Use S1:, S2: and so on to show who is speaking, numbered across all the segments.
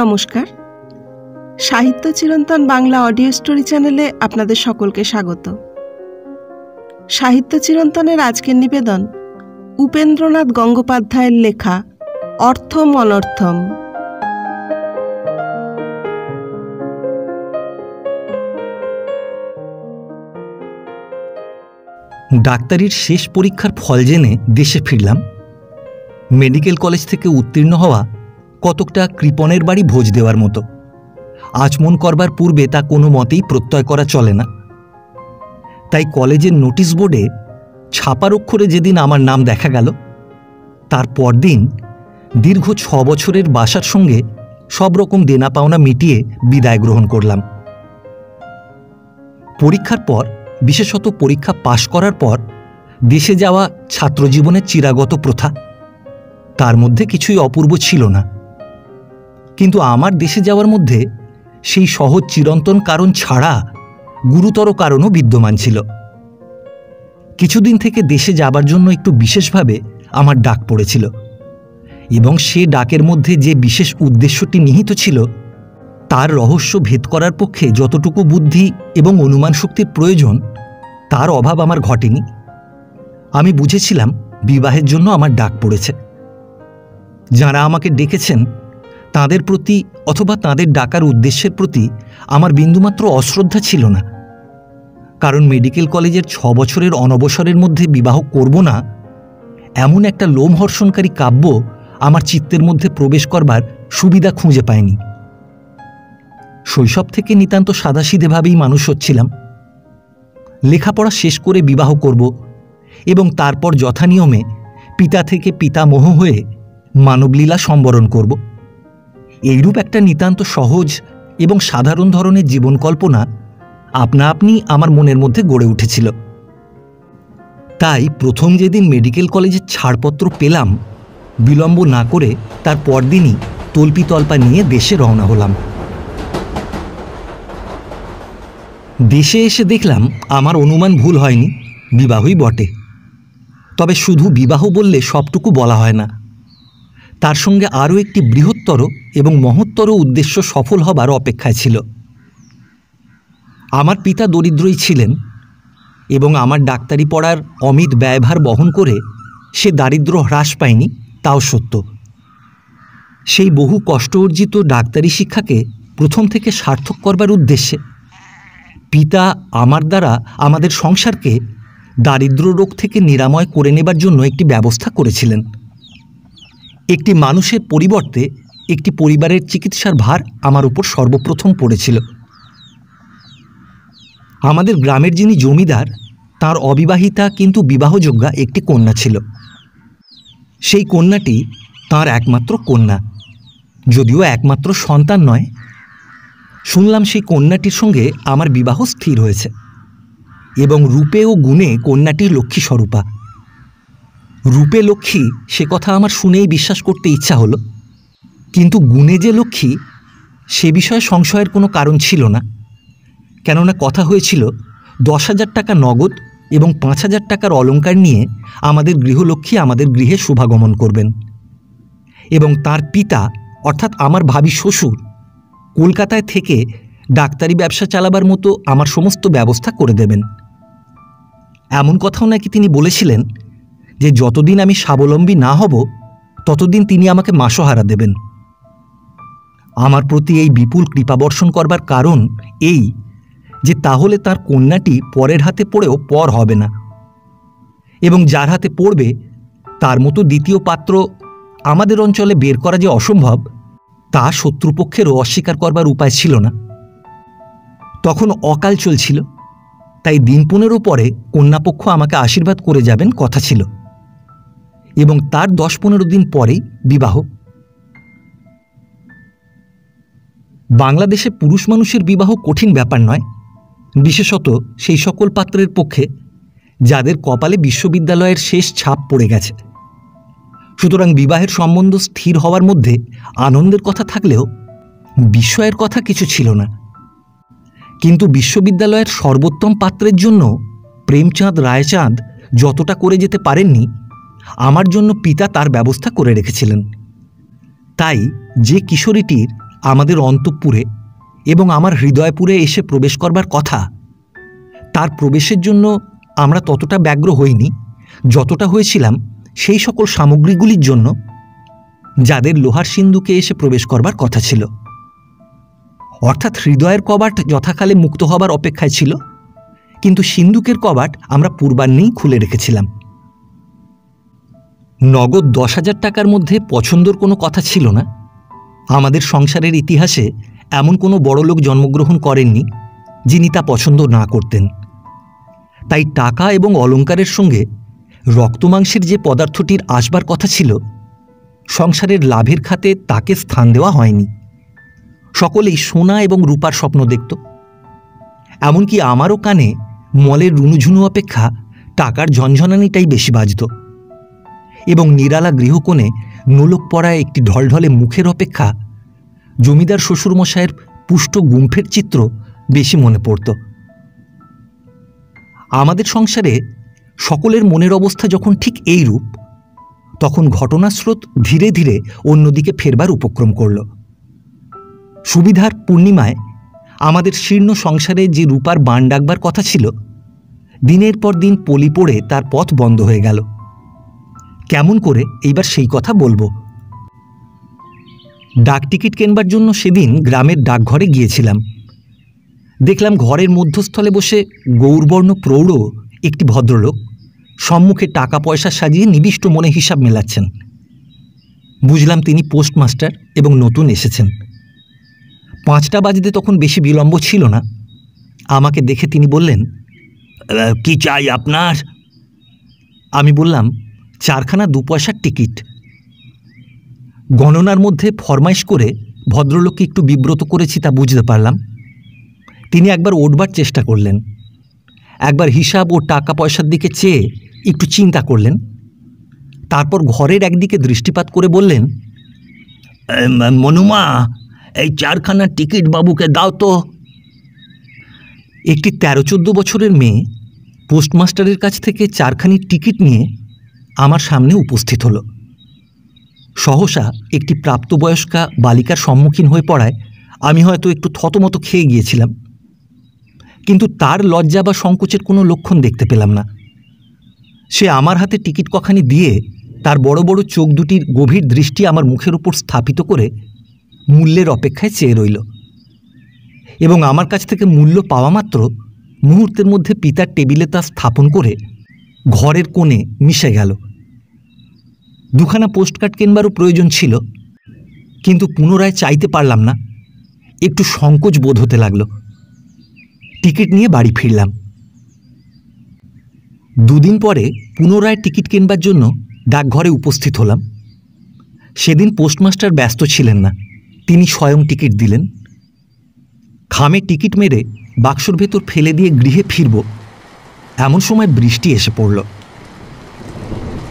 S1: নমস্কার, সাহিত্য চিরন্তন বাংলা অডিও স্টোরি চ্যানেলে আপনাদের সকলকে স্বাগত। সাহিত্য চিরন্তনের আজকের নিবেদন উপেন্দ্রনাথ গঙ্গোপাধ্যায়ের লেখা অর্থম অনর্থম।
S2: ডাক্তারির শেষ পরীক্ষার ফল জেনে দেশে ফিরলাম। মেডিকেল কলেজ থেকে উত্তীর্ণ হওয়া কতকটা কৃপণের বাড়ি ভোজ দেওয়ার মতো। আচমন করবার পূর্বে তা কোনো মতেই প্রত্যয় করা চলে না। তাই কলেজের নোটিশ বোর্ডে ছাপার অক্ষরে যেদিন আমার নাম দেখা গেল, তার পরদিন দীর্ঘ 6 বছরের বাসার সঙ্গে সব রকম দেনা পাওনা মিটিয়ে বিদায় গ্রহণ করলাম। পরীক্ষার পর, বিশেষত পরীক্ষা পাশ করার পর দেশে যাওয়া ছাত্রজীবনের চিরাগত প্রথা। তার মধ্যে কিছুই অপূর্ব ছিল না, কিন্তু আমার দেশে যাওয়ার মধ্যে সেই সহজ চিরন্তন কারণ ছাড়া গুরুতর কারণও বিদ্যমান ছিল। কিছুদিন থেকে দেশে যাবার জন্য একটু বিশেষভাবে আমার ডাক পড়েছিল, এবং সে ডাকের মধ্যে যে বিশেষ উদ্দেশ্যটি নিহিত ছিল তার রহস্য ভেদ করার পক্ষে যতটুকু বুদ্ধি এবং অনুমান শক্তির প্রয়োজন তার অভাব আমার ঘটেনি। আমি বুঝেছিলাম বিবাহের জন্য আমার ডাক পড়েছে। যাঁরা আমাকে ডেকেছেন তাঁদের প্রতি অথবা তাঁদের ডাকার উদ্দেশ্যের প্রতি আমার বিন্দুমাত্র অশ্রদ্ধা ছিল না, কারণ মেডিকেল কলেজের 6 বছরের অনবসরের মধ্যে বিবাহ করব না এমন একটা লোমহর্ষণকারী কাব্য আমার চিত্তের মধ্যে প্রবেশ করবার সুবিধা খুঁজে পায়নি। শৈশব থেকে নিতান্ত সাদাসিধেভাবেই মানুষ হচ্ছিলাম। লেখাপড়া শেষ করে বিবাহ করব এবং তারপর যথানিয়মে পিতা থেকে পিতামহ হয়ে মানবলীলা সম্বরণ করব, এইরূপ একটা নিতান্ত সহজ এবং সাধারণ ধরনের জীবন কল্পনা আপনা আপনি আমার মনের মধ্যে গড়ে উঠেছিল। তাই প্রথম যেদিন মেডিকেল কলেজের ছাড়পত্র পেলাম, বিলম্ব না করে তার পরদিনই তল্পিতল্পা নিয়ে দেশে রওনা হলাম। দেশে এসে দেখলাম আমার অনুমান ভুল হয়নি, বিবাহই বটে। তবে শুধু বিবাহ বললে সবটুকু বলা হয় না, তার সঙ্গে আরও একটি বৃহত্তর এবং মহত্তর উদ্দেশ্য সফল হবার অপেক্ষায় ছিল। আমার পিতা দরিদ্রই ছিলেন এবং আমার ডাক্তারি পড়ার অমিত ব্যয়ভার বহন করে সে দারিদ্র্য হ্রাস পায়নি, তাও সত্য। সেই বহু কষ্ট অর্জিত ডাক্তারি শিক্ষাকে প্রথম থেকে সার্থক করবার উদ্দেশ্যে পিতা আমার দ্বারা আমাদের সংসারকে দারিদ্র্য রোগ থেকে নিরাময় করে নেবার জন্য একটি ব্যবস্থা করেছিলেন। একটি মানুষের পরিবর্তে একটি পরিবারের চিকিৎসার ভার আমার উপর সর্বপ্রথম পড়েছিল। আমাদের গ্রামের যিনি জমিদার, তার অবিবাহিতা কিন্তু বিবাহযোগ্যা একটি কন্যা ছিল। সেই কন্যাটি তার একমাত্র কন্যা, যদিও একমাত্র সন্তান নয়। শুনলাম সেই কন্যাটির সঙ্গে আমার বিবাহ স্থির হয়েছে এবং রূপে ও গুণে কন্যাটি লক্ষ্মী স্বরূপা। রূপে লক্ষ্মী সে কথা আমার শুনেই বিশ্বাস করতে ইচ্ছা হলো, কিন্তু গুণে যে লক্ষ্মী সে বিষয়ে সংশয়ের কোনো কারণ ছিল না। কেননা কথা হয়েছিল 10,000 টাকা নগদ এবং 5,000 টাকার অলংকার নিয়ে আমাদের গৃহলক্ষ্মী আমাদের গৃহে শুভাগমন করবেন, এবং তার পিতা অর্থাৎ আমার ভাবী শ্বশুর কলকাতায় থেকে ডাক্তারি ব্যবসা চালাবার মতো আমার সমস্ত ব্যবস্থা করে দেবেন। এমন কথাও নাকি তিনি বলেছিলেন যে যতদিন আমি স্বাবলম্বী না হব ততদিন তিনি আমাকে মাসোহারা দেবেন। আমার প্রতি এই বিপুল কৃপাবর্ষণ করবার কারণ এই যে তাহলে তার কন্যাটি পরের হাতে পড়েও পর হবে না, এবং যার হাতে পড়বে তার মতো দ্বিতীয় পাত্র আমাদের অঞ্চলে বের করা যে অসম্ভব তা শত্রুপক্ষেরও অস্বীকার করবার উপায় ছিল না। তখন অকাল চলছিল, তাই দিন 15 পরে কন্যাপক্ষ আমাকে আশীর্বাদ করে যাবেন কথা ছিল, এবং তার 10-15 দিন পরেই বিবাহ। বাংলাদেশে পুরুষ মানুষের বিবাহ কঠিন ব্যাপার নয়, বিশেষত সেই সকল পাত্রের পক্ষে যাদের কপালে বিশ্ববিদ্যালয়ের শেষ ছাপ পড়ে গেছে। সুতরাং বিবাহের সম্বন্ধ স্থির হওয়ার মধ্যে আনন্দের কথা থাকলেও বিস্ময়ের কথা কিছু ছিল না। কিন্তু বিশ্ববিদ্যালয়ের সর্বোত্তম পাত্রের জন্য প্রেমচাঁদ রায়চাঁদ যতটা করে যেতে পারেননি, আমার জন্য পিতা তার ব্যবস্থা করে রেখেছিলেন। তাই যে কিশোরীটির আমাদের অন্তঃপুরে এবং আমার হৃদয়পুরে এসে প্রবেশ করবার কথা, তার প্রবেশের জন্য আমরা ততটা ব্যগ্র হইনি যতটা হয়েছিলাম সেই সকল সামগ্রীগুলির জন্য যাদের লোহার সিন্ধুকে এসে প্রবেশ করবার কথা ছিল। অর্থাৎ হৃদয়ের কবাট যথাকালে মুক্ত হবার অপেক্ষায় ছিল, কিন্তু সিন্ধুকের কবাট আমরা পূর্বাহ্নেই খুলে রেখেছিলাম। নগদ 10,000 টাকার মধ্যে পছন্দর কোনো কথা ছিল না। আমাদের সংসারের ইতিহাসে এমন কোনো বড়লোক জন্মগ্রহণ করেননি যিনি তা পছন্দ না করতেন। তাই টাকা এবং অলংকারের সঙ্গে রক্তমাংসের যে পদার্থটির আসবার কথা ছিল, সংসারের লাভের খাতে তাকে স্থান দেওয়া হয়নি। সকলেই সোনা এবং রূপার স্বপ্ন দেখত। এমনকি আমারও কানে মলের রুনুঝুনু অপেক্ষা টাকার ঝনঝনানিটাই বেশি বাজত, এবং নিরালা গৃহকোণে নোলক পরায় একটি ঢলঢলে মুখের অপেক্ষা জমিদার শ্বশুরমশায়ের পুষ্ট গুম্ফের চিত্র বেশি মনে পড়ত। আমাদের সংসারে সকলের মনের অবস্থা যখন ঠিক এই রূপ, তখন ঘটনাস্রোত ধীরে ধীরে অন্যদিকে ফেরবার উপক্রম করল। সুবিধার পূর্ণিমায় আমাদের শীর্ণ সংসারে যে রূপার বান ডাকবার কথা ছিল, দিনের পর দিন পলি পড়ে তার পথ বন্ধ হয়ে গেল। কেমন করে এইবার সেই কথা বলবো। ডাক টিকিট কেনবার জন্য সেদিন গ্রামের ডাকঘরে গিয়েছিলাম। দেখলাম ঘরের মধ্যস্থলে বসে গৌরবর্ণ প্রৌঢ় একটি ভদ্রলোক সম্মুখে টাকা পয়সা সাজিয়ে নিবিষ্ট মনে হিসাব মেলাচ্ছেন। বুঝলাম তিনি পোস্টমাস্টার এবং নতুন এসেছেন। 5টা বাজতে তখন বেশি বিলম্ব ছিল না। আমাকে দেখে তিনি বললেন, কি চাই আপনার? আমি বললাম, 4খানা 2 পয়সার টিকিট। গণনার মধ্যে ফরমাইশ করে ভদ্রলোককে একটু বিব্রত করেছি তা বুঝতে পারলাম। তিনি একবার ওঠবার চেষ্টা করলেন, একবার হিসাব ও টাকা পয়সার দিকে চেয়ে একটু চিন্তা করলেন, তারপর ঘরের একদিকে দৃষ্টিপাত করে বললেন, মনুমা, এই 4খানা টিকিট বাবুকে দাও তো। একটি 13-14 বছরের মেয়ে পোস্টমাস্টারের কাছ থেকে 4খানি টিকিট নিয়ে আমার সামনে উপস্থিত হলো। সহসা একটি প্রাপ্তবয়স্কা বালিকার সম্মুখীন হয়ে পড়ায় আমি হয়তো একটু থতমত খেয়ে গিয়েছিলাম, কিন্তু তার লজ্জা বা সংকোচের কোনো লক্ষণ দেখতে পেলাম না। সে আমার হাতে টিকিট কখানি দিয়ে তার বড় বড় চোখ দুটির গভীর দৃষ্টি আমার মুখের উপর স্থাপিত করে মূল্যের অপেক্ষায় চেয়ে রইল, এবং আমার কাছ থেকে মূল্য পাওয়া মাত্র মুহূর্তের মধ্যে পিতার টেবিলে তা স্থাপন করে ঘরের কোণে মিশে গেল। 2খানা পোস্টকার্ড কেনবারও প্রয়োজন ছিল, কিন্তু পুনরায় চাইতে পারলাম না। একটু সংকোচ বোধ হতে লাগলো। টিকিট নিয়ে বাড়ি ফিরলাম। 2 দিন পরে পুনরায় টিকিট কেনবার জন্য ডাকঘরে উপস্থিত হলাম। সেদিন পোস্টমাস্টার ব্যস্ত ছিলেন না, তিনি স্বয়ং টিকিট দিলেন। খামে টিকিট মেরে বাক্সর ভেতর ফেলে দিয়ে গৃহে ফিরব, এমন সময় বৃষ্টি এসে পড়ল।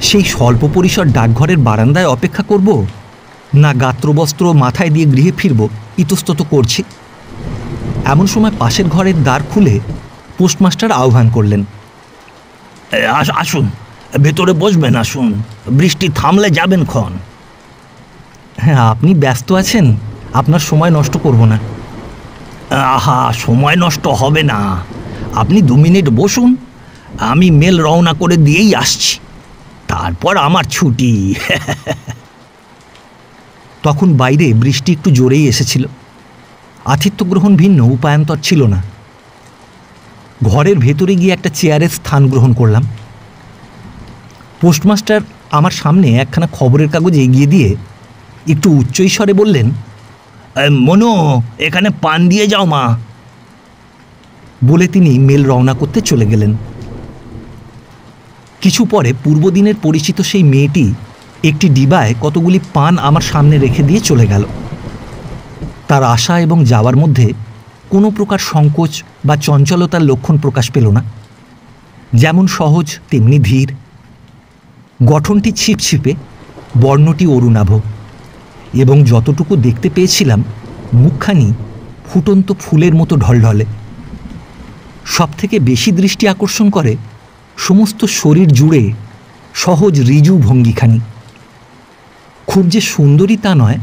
S2: সেই স্বল্প পরিসর ডাকঘরের বারান্দায় অপেক্ষা করব, না গাত্রবস্ত্র মাথায় দিয়ে গৃহে ফিরব ইতস্তত করছি। এমন সময় পাশের ঘরের দ্বার খুলে পোস্টমাস্টার আহ্বান করলেন, আসুন, ভেতরে বসবেন, আসুন, বৃষ্টি থামলে যাবেন ক্ষণ। হ্যাঁ, আপনি ব্যস্ত আছেন, আপনার সময় নষ্ট করব না। আহা, সময় নষ্ট হবে না, আপনি 2 মিনিট বসুন, আমি মেল রওনা করে দিয়েই আসছি, তারপর আমার ছুটি। তখন বাইরে বৃষ্টি একটু জোরেই এসেছিল। আতিথ্য গ্রহণ ভিন্ন উপায়ান্তর ছিল না। ঘরের ভেতরে গিয়ে একটা চেয়ারের স্থান গ্রহণ করলাম। পোস্টমাস্টার আমার সামনে একখানা খবরের কাগজ এগিয়ে দিয়ে একটু উচ্চৈস্বরে বললেন, মনু, এখানে পান দিয়ে যাও মা। বলে তিনি মেল রওনা করতে চলে গেলেন। কিছু পরে পূর্বদিনের পরিচিত সেই মেয়েটি একটি ডিবায় কতগুলি পান আমার সামনে রেখে দিয়ে চলে গেল। তার আসা এবং যাওয়ার মধ্যে কোনো প্রকার সংকোচ বা চঞ্চলতার লক্ষণ প্রকাশ পেল না। যেমন সহজ তেমনি ধীর, গঠনটি ছিপছিপে, বর্ণটি অরুণাভ, এবং যতটুকু দেখতে পেয়েছিলাম মুখখানি ফুটন্ত ফুলের মতো ঢলঢলে। সবথেকে বেশি দৃষ্টি আকর্ষণ করে সমস্ত শরীর জুড়ে সহজ ঋজু ভঙ্গিখানি। খুব যে সুন্দরী তা নয়,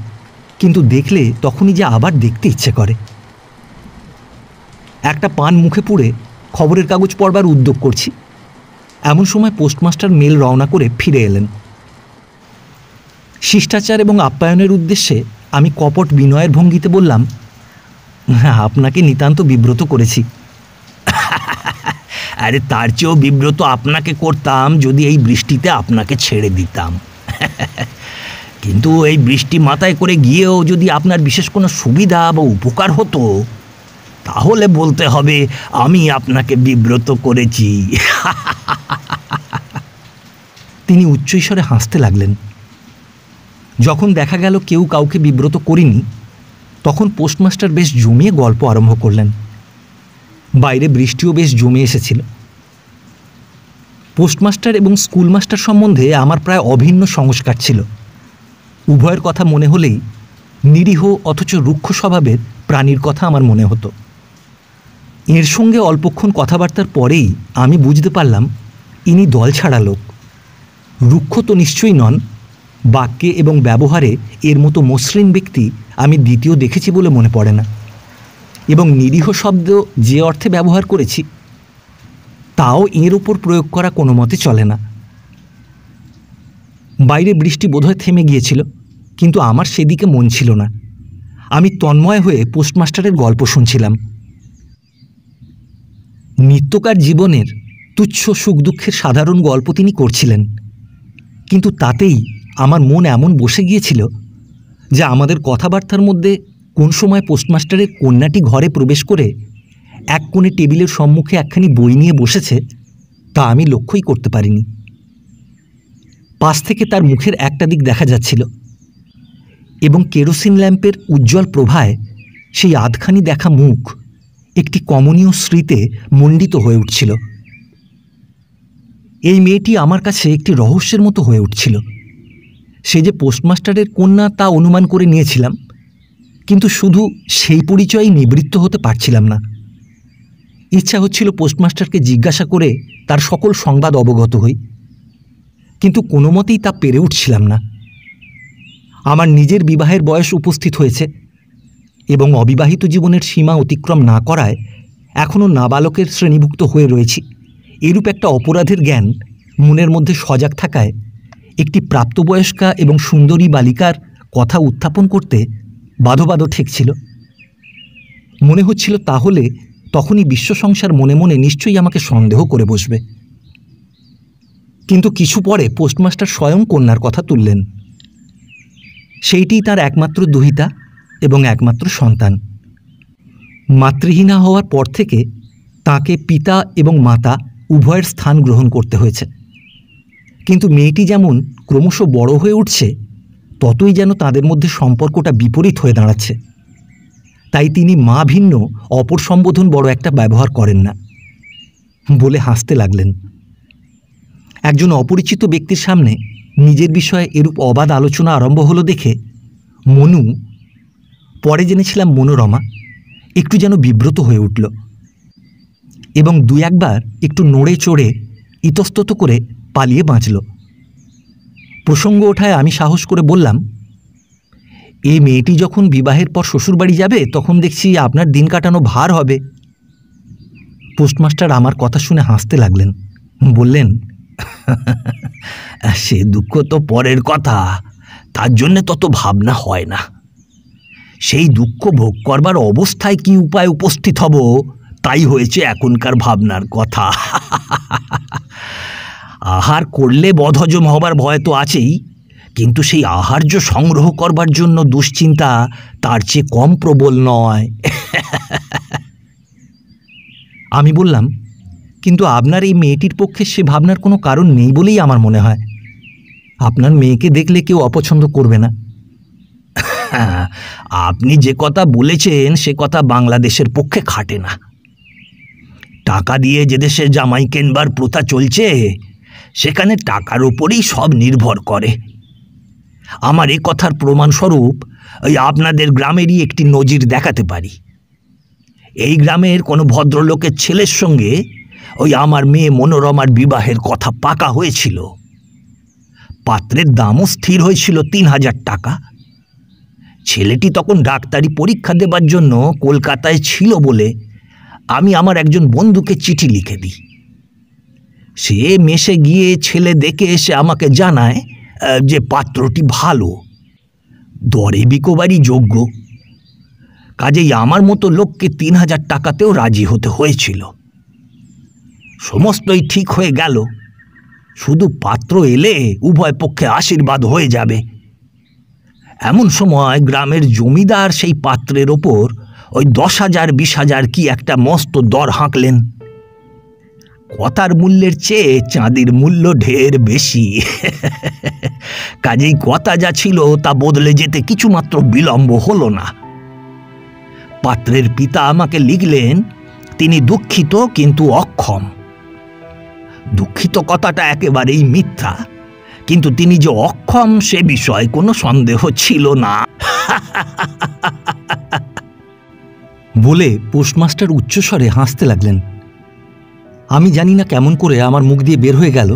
S2: কিন্তু দেখলে তখনই যে আবার দেখতে ইচ্ছে করে। একটা পান মুখে পুড়ে খবরের কাগজ পড়বার উদ্যোগ করছি, এমন সময় পোস্টমাস্টার মেল রওনা করে ফিরে এলেন। শিষ্টাচার এবং আপ্যায়নের উদ্দেশ্যে আমি কপট বিনয়ের ভঙ্গিতে বললাম, আপনাকে নিতান্ত বিব্রত করেছি। আরে তার চেয়েও বিব্রত আপনাকে করতাম যদি এই বৃষ্টিতে আপনাকে ছেড়ে দিতাম। কিন্তু এই বৃষ্টি মাথায় করে গিয়েও যদি আপনার বিশেষ কোনো সুবিধা বা উপকার হতো, তাহলে বলতে হবে আমি আপনাকে বিব্রত করেছি। তিনি উচ্চৈস্বরে হাসতে লাগলেন। যখন দেখা গেল কেউ কাউকে বিব্রত করিনি, তখন পোস্টমাস্টার বেশ জমিয়ে গল্প আরম্ভ করলেন। বাইরে বৃষ্টিও বেশ জমে এসেছিল। পোস্টমাস্টার এবং স্কুলমাস্টার সম্বন্ধে আমার প্রায় অভিন্ন সংস্কার ছিল। উভয়ের কথা মনে হলেই নিরীহ অথচ রুক্ষ স্বভাবের প্রাণীর কথা আমার মনে হতো। এর সঙ্গে অল্পক্ষণ কথাবার্তার পরেই আমি বুঝতে পারলাম ইনি দল ছাড়া লোক। রুক্ষ তো নিশ্চয়ই নন, বাক্যে এবং ব্যবহারে এর মতো মসৃণ ব্যক্তি আমি দ্বিতীয় দেখেছি বলে মনে পড়ে না। এবং নিরীহ শব্দ যে অর্থে ব্যবহার করেছি তাও এর ওপর প্রয়োগ করা কোনো মতে চলে না। বাইরে বৃষ্টি বোধহয় থেমে গিয়েছিল, কিন্তু আমার সেদিকে মন ছিল না। আমি তন্ময় হয়ে পোস্টমাস্টারের গল্প শুনছিলাম। নিত্যকার জীবনের তুচ্ছ সুখ দুঃখের সাধারণ গল্প তিনি করছিলেন, কিন্তু তাতেই আমার মন এমন বসে গিয়েছিল যে আমাদের কথাবার্তার মধ্যে কোন সময় পোস্টমাস্টারের কন্যাটি ঘরে প্রবেশ করে এক কোণে টেবিলের সম্মুখে একখানি বই নিয়ে বসেছে তা আমি লক্ষ্যই করতে পারিনি। পাশ থেকে তার মুখের একটা দিক দেখা যাচ্ছিল এবং কেরোসিন ল্যাম্পের উজ্জ্বল প্রভায় সেই আধখানি দেখা মুখ একটি কমনীয় স্মৃতিতে মণ্ডিত হয়ে উঠছিল। এই মেয়েটি আমার কাছে একটি রহস্যের মতো হয়ে উঠছিল। সে যে পোস্টমাস্টারের কন্যা তা অনুমান করে নিয়েছিলাম, কিন্তু শুধু সেই পরিচয়ই নিবৃত্ত হতে পারছিলাম না। ইচ্ছা হচ্ছিল পোস্টমাস্টারকে জিজ্ঞাসা করে তার সকল সংবাদ অবগত হই, কিন্তু কোনো মতেই তা পেরে উঠছিলাম না। আমার নিজের বিবাহের বয়স উপস্থিত হয়েছে এবং অবিবাহিত জীবনের সীমা অতিক্রম না করায় এখনও নাবালকের শ্রেণীভুক্ত হয়ে রয়েছি, এরূপ একটা অপরাধের জ্ঞান মনের মধ্যে সজাগ থাকায় একটি প্রাপ্তবয়স্কা এবং সুন্দরী বালিকার কথা উত্থাপন করতে বাধো ঠেকছিল। মনে হচ্ছিল তাহলে তখনই বিশ্ব সংসার মনে মনে নিশ্চয়ই আমাকে সন্দেহ করে বসবে। কিন্তু কিছু পরে পোস্টমাস্টার স্বয়ং কন্যার কথা তুললেন। সেইটিই তার একমাত্র দুহিতা এবং একমাত্র সন্তান। মাতৃহীনা হওয়ার পর থেকে তাকে পিতা এবং মাতা উভয়ের স্থান গ্রহণ করতে হয়েছে। কিন্তু মেয়েটি যেমন ক্রমশ বড় হয়ে উঠছে, ততই যেন তাদের মধ্যে সম্পর্কটা বিপরীত হয়ে দাঁড়াচ্ছে। তাই তিনি মা ভিন্ন অপর সম্বোধন বড় একটা ব্যবহার করেন না বলে হাসতে লাগলেন। একজন অপরিচিত ব্যক্তির সামনে নিজের বিষয়ে এরূপ অবাধ আলোচনা আরম্ভ হলো দেখে মনু, পরে জেনেছিলাম মনোরমা, একটু যেন বিব্রত হয়ে উঠল এবং দু একবার একটু নড়ে চড়ে ইতস্তত করে পালিয়ে বাঁচল। প্রসঙ্গ ওঠায় আমি সাহস করে বললাম, এই মেয়েটি যখন বিবাহের পর শ্বশুরবাড়ি যাবে তখন দেখছি আপনার দিন কাটানো ভার হবে। পোস্টমাস্টার আমার কথা শুনে হাসতে লাগলেন, বললেন, সে দুঃখ তো পরের কথা, তার জন্যে তত ভাবনা হয় না। সেই দুঃখ ভোগ করবার অবস্থায় কি উপায় উপস্থিত হব তাই হয়েছে এখনকার ভাবনার কথা। আহার করলে বদহজম হবার ভয় তো আছেই, কিন্তু সেই আহার্য সংগ্রহ করবার জন্য দুশ্চিন্তা তার চেয়ে কম প্রবল নয়। আমি বললাম, কিন্তু আপনার এই মেয়েটির পক্ষে সে ভাবনার কোনো কারণ নেই বলেই আমার মনে হয়। আপনার মেয়েকে দেখলে কেউ অপছন্দ করবে না। আপনি যে কথা বলেছেন সে কথা বাংলাদেশের পক্ষে খাটে না। টাকা দিয়ে যে দেশে জামাই কেনবার প্রথা চলছে সেখানে টাকার উপরেই সব নির্ভর করে। আমার এ কথার প্রমাণস্বরূপ ওই আপনাদের গ্রামেরই একটি নজির দেখাতে পারি। এই গ্রামের কোনো ভদ্রলোকের ছেলের সঙ্গে ওই আমার মেয়ে মনোরমার বিবাহের কথা পাকা হয়েছিল। পাত্রের দামও স্থির হয়েছিল ৩,০০০ টাকা। ছেলেটি তখন ডাক্তারি পরীক্ষা দেবার জন্য কলকাতায় ছিল বলে আমি আমার একজন বন্ধুকে চিঠি লিখে দিই। সে মেসে গিয়ে ছেলে দেখে এসে আমাকে জানায় যে পাত্রটি ভালো, দরে বিকোবারই যোগ্য। কাজেই আমার মতো লোককে ৩,০০০ টাকাতেও রাজি হতে হয়েছিল। সমস্তই ঠিক হয়ে গেল, শুধু পাত্র এলে উভয় পক্ষে আশীর্বাদ হয়ে যাবে। এমন সময় গ্রামের জমিদার সেই পাত্রের ওপর ওই ১০,০০০ ২০,০০০ কি একটা মস্ত দর হাঁকলেন। কথার মূল্যের চেয়ে চাঁদির মূল্য ঢের বেশি। কাজেই কথা যা ছিল তা বদলে যেতে কিছুমাত্র বিলম্ব হলো না। পাত্রের পিতা আমাকে লিখলেন তিনি দুঃখিত কিন্তু অক্ষম। দুঃখিত কথাটা একেবারেই মিথ্যা, কিন্তু তিনি যে অক্ষম সে বিষয়ে কোনো সন্দেহ ছিল না। বলে পোস্টমাস্টার উচ্চস্বরে হাসতে লাগলেন। আমি জানি না কেমন করে আমার মুখ দিয়ে বের হয়ে গেল,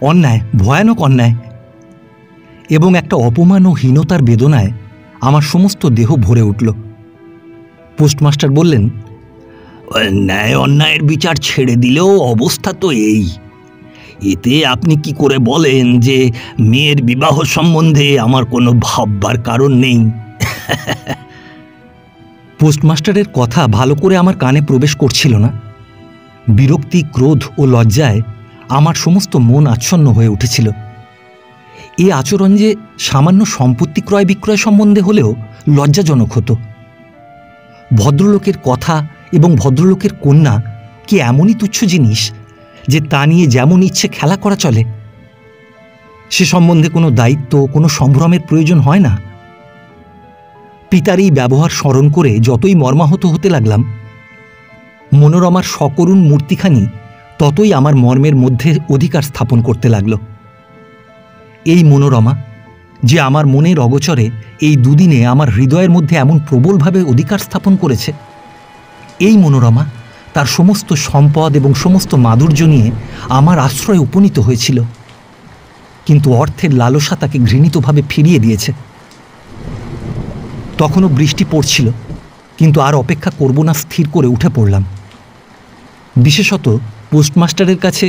S2: অন্যায়, ভয়ানক অন্যায়, এবং একটা অপমান ও হীনতার বেদনায় আমার সমস্ত দেহ ভরে উঠল। পোস্টমাস্টার বললেন, ন্যায় অন্যায়ের বিচার ছেড়ে দিলেও অবস্থা তো এই। এতে আপনি কি করে বলেন যে মেয়ের বিবাহ সম্বন্ধে আমার কোনো ভাববার কারণ নেই? পোস্টমাস্টারের কথা ভালো করে আমার কানে প্রবেশ করছিল না। বিরক্তি, ক্রোধ ও লজ্জায় আমার সমস্ত মন আচ্ছন্ন হয়ে উঠেছিল। এই আচরণ যে সামান্য সম্পত্তি ক্রয় বিক্রয় সম্বন্ধে হলেও লজ্জাজনক হতো। ভদ্রলোকের কথা এবং ভদ্রলোকের কন্যা কি এমনই তুচ্ছ জিনিস যে তা নিয়ে যেমন ইচ্ছে খেলা করা চলে? সে সম্বন্ধে কোনো দায়িত্ব, কোনো সম্ভ্রমের প্রয়োজন হয় না। পিতার এই ব্যবহার স্মরণ করে যতই মর্মাহত হতে লাগলাম, মনোরমার সকরুণ মূর্তিখানি ততই আমার মর্মের মধ্যে অধিকার স্থাপন করতে লাগল। এই মনোরমা যে আমার মনের অগোচরে এই দুদিনে আমার হৃদয়ের মধ্যে এমন প্রবলভাবে অধিকার স্থাপন করেছে, এই মনোরমা তার সমস্ত সম্পদ এবং সমস্ত মাধুর্য নিয়ে আমার আশ্রয়ে উপনীত হয়েছিল, কিন্তু অর্থের লালসা তাকে ঘৃণিতভাবে ফিরিয়ে দিয়েছে। তখনও বৃষ্টি পড়ছিল, কিন্তু আর অপেক্ষা করব না স্থির করে উঠে পড়লাম। বিশেষত পোস্টমাস্টারের কাছে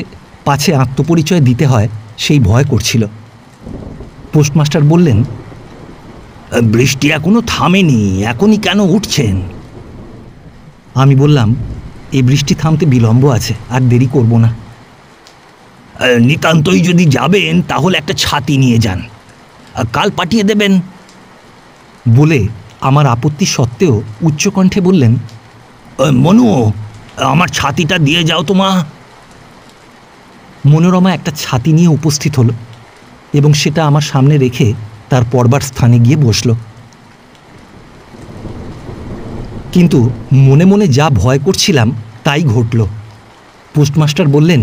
S2: পাছে আত্মপরিচয় দিতে হয় সেই ভয় করছিল। পোস্টমাস্টার বললেন, বৃষ্টি এখনো থামেনি, এখনই কেন উঠছেন? আমি বললাম, এই বৃষ্টি থামতে বিলম্ব আছে, আর দেরি করব না। নিতান্তই যদি যাবেন তাহলে একটা ছাতি নিয়ে যান, কাল পাঠিয়ে দেবেন। বলে আমার আপত্তি সত্ত্বেও উচ্চকণ্ঠে বললেন, মনু, আমার ছাতিটা দিয়ে যাও তো মা। মনোরমা একটা ছাতি নিয়ে উপস্থিত হলো এবং সেটা আমার সামনে রেখে তার পড়বার স্থানে গিয়ে বসল। কিন্তু মনে মনে যা ভয় করছিলাম তাই ঘটল। পোস্টমাস্টার বললেন,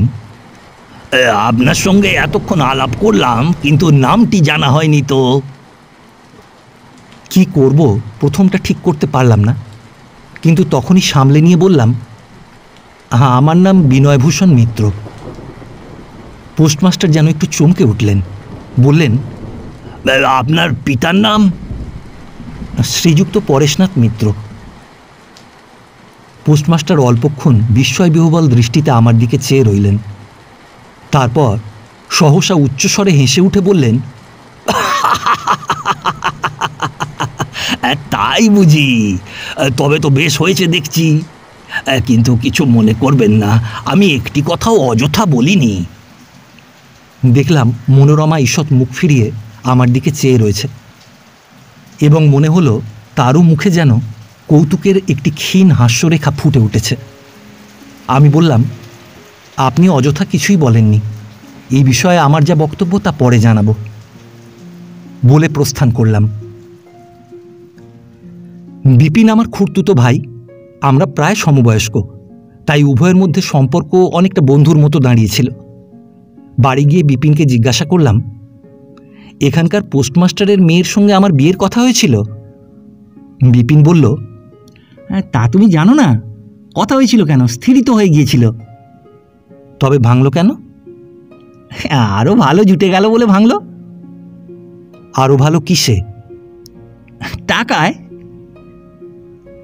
S2: আপনার সঙ্গে এতক্ষণ আলাপ করলাম, কিন্তু নামটি জানা হয়নি তো। কি করব প্রথমটা ঠিক করতে পারলাম না, কিন্তু তখনই সামলে নিয়ে বললাম, হ্যাঁ, আমার নাম বিনয়ভূষণ মিত্র। পোস্টমাস্টার যেন একটু চমকে উঠলেন, বললেন, আপনার পিতার নাম? শ্রীযুক্ত পরেশনাথ মিত্র। পোস্টমাস্টার অল্পক্ষণ বিস্ময় বিহ্বল দৃষ্টিতে আমার দিকে চেয়ে রইলেন। তারপর সহসা উচ্চস্বরে হেসে উঠে বললেন, তাই বুঝি? তবে তো বেশ হয়েছে দেখছি। কিন্তু কিছু মনে করবেন না, আমি একটি কথাও অযথা বলিনি। দেখলাম মনোরমা ঈষৎ মুখ ফিরিয়ে আমার দিকে চেয়ে রয়েছে এবং মনে হলো তারও মুখে যেন কৌতুকের একটি ক্ষীণ হাস্যরেখা ফুটে উঠেছে। আমি বললাম, আপনি অযথা কিছুই বলেননি, এই বিষয়ে আমার যা বক্তব্য তা পরে জানাবো, বলে প্রস্থান করলাম। বিপিন আমার খুড়তুতো ভাই, আমরা প্রায় সমবয়স্ক, তাই উভয়ের মধ্যে সম্পর্ক অনেকটা বন্ধুর মতো দাঁড়িয়েছিল। বাড়ি গিয়ে বিপিনকে জিজ্ঞাসা করলাম, এখানকার পোস্টমাস্টারের মেয়ের সঙ্গে আমার বিয়ের কথা হয়েছিল? বিপিন বলল, তা তুমি জানো না? কথা হয়েছিল কেন, স্থিরিত হয়ে গিয়েছিল। তবে ভাঙল কেন? আরও ভালো জুটে গেল বলে ভাঙল। আরও ভালো কিসে? টাকায়?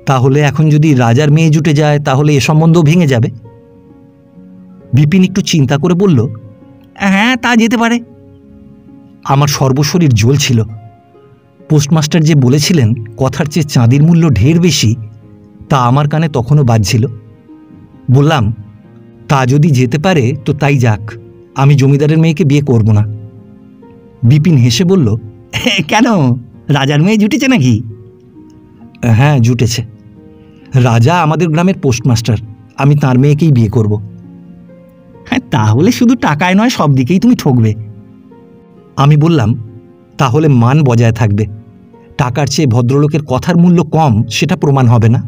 S2: তাহলে এখন যদি রাজার মেয়ে জুটে যায় তাহলে এ সম্বন্ধও ভেঙে যাবে। বিপিন একটু চিন্তা করে বলল, হ্যাঁ, তা যেতে পারে। আমার সর্বশরীর জ্বলছিল। পোস্টমাস্টার যে বলেছিলেন কথার চেয়ে চাঁদির মূল্য ঢের বেশি, তা আমার কানে তখনও বাজছিল। বললাম, তা যদি যেতে পারে তো তাই যাক, আমি জমিদারের মেয়েকে বিয়ে করব না। বিপিন হেসে বলল, কেন, রাজার মেয়ে জুটেছে নাকি? হ্যাঁ, জুটেছে। রাজা আমাদের গ্রামের পোস্টমাস্টার, আমি তার মেয়েকেই বিয়ে করব। হ্যাঁ, তাহলে শুধু টাকায় নয়, সব দিকেই তুমি ঠকবে। আমি বললাম, তাহলে মান বজায় থাকবে। টাকার চেয়ে ভদ্রলোকের কথার মূল্য কম, সেটা প্রমাণ হবে না।